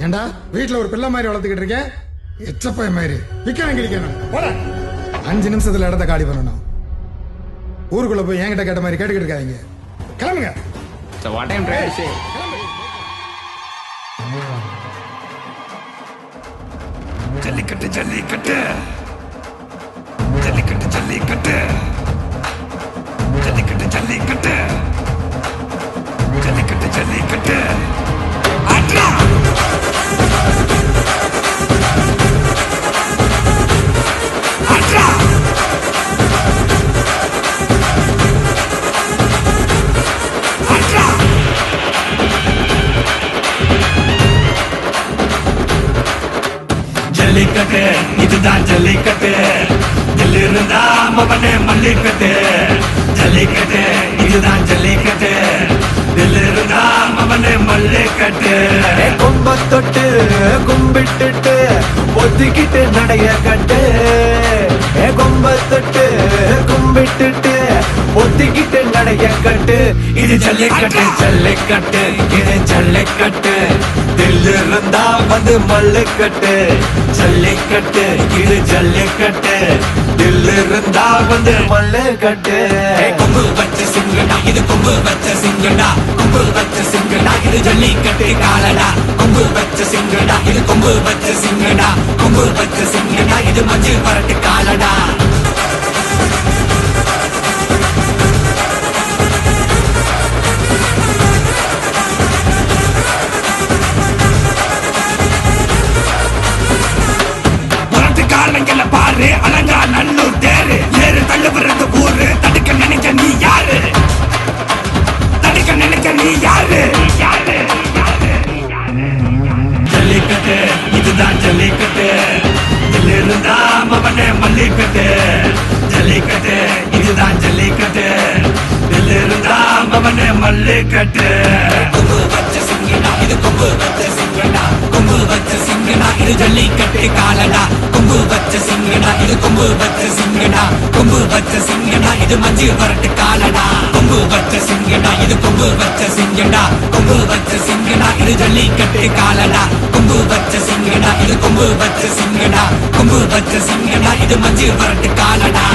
ஏண்டா வீட்டுல ஒரு பிள்ளை மாதிரி வளர்த்துக்கிட்டு இருக்கேன். எச்சப்பைய மாதிரி விக்கணும் கிழிக்கணும். 5 நிமிஷத்துல இடத்த காலி பண்ணணும். ஊருக்குள்ள போய் என்கிட்ட கேட்ட மாதிரி கேட்டுக்கிட்டு இருக்காங்க. கிளம்புங்க. So what I'm trying to say. Jallikattu jallikattu jallikattu jallikattu jallikattu jallikattu jallikattu jallikattu அட்ரா அட்ரா அட்ரா ஜல்லிக்கட்டு இதுதான் ஜல்லிக்கட்டு ஜல்லிருந்தா மவனே மல்லிக்கட்டு ஜல்லிக்கட்டு இதுதான் ஜல்லிக்கட்டு ஜல்லிருந்தா மவனே மல்லிக்கட்டு கும்ப தொட்டு கும்பிட்டுட்டு ஒத்திக்கிட்டு நடைய கட்டு கும்ப தொட்டு கும்பிட்டுட்டு ஒத்திக்கிட்டு நடைய கட்டு இது ஜல்லிக்கட்டு ஜல்லிக்கட்டு இது ஜல்லிக்கட்டு தில்லிருந்தா வந்து மல்லுக்கட்டு ஜல்லிக்கட்டு இது ஜல்லிக்கட்டு தில்லிருந்தா வந்து மல்லுக்கட்டு கொம்பு வச்ச சிங்கடா இது கொம்பு வச்ச சிங்கடா கொம்பு வச்ச சிங்கடா இது ஜல்லிக்கட்டு காலடா கொம்பு வச்ச சிங்கடா இது கொம்பு வச்ச சிங்கடா கொம்பு வச்ச சிங்கடா இது மஞ்சள் பரட்டு காலடா காலங்கள பாரு அலங்கா நல்லூர் தேரு ஏறு தள்ளு விடுறது ஊரு தடுக்க நினைக்க நீ யாரு தடுக்க நினைக்க நீ யாரு ஜல்லிக்கட்டு இதுதான் ஜல்லிக்கட்டு இதிலிருந்தா மவனே மல்லிக்கட்டு ஜல்லிக்கட்டு இதுதான் ஜல்லிக்கட்டு இதிலிருந்தா மவனே மல்லிக்கட்டு கொம்பு வச்ச சிங்கடா இது கொம்பு வச்ச சிங்கடா கொம்பு வச்ச சிங்கடா இது ஜல்லிக்கட்டு காலடா கொம்பு வச்ச சிங்கடா இது கொம்பு வச்ச சிங்கடா கொம்பு வச்ச சிங்கடா இது மஞ்சள் வரட்டு காலடா கொம்பு வச்ச சிங்கடா இது கொம்பு வச்ச சிங்கடா கொம்பு வச்ச சிங்கடா இது ஜல்லிக்கட்டு காலடா கொம்பு வச்ச சிங்கடா இது கொம்பு வச்ச சிங்கடா கொம்பு வச்ச சிங்கடா இது மஞ்சள் வரட்டு காலடா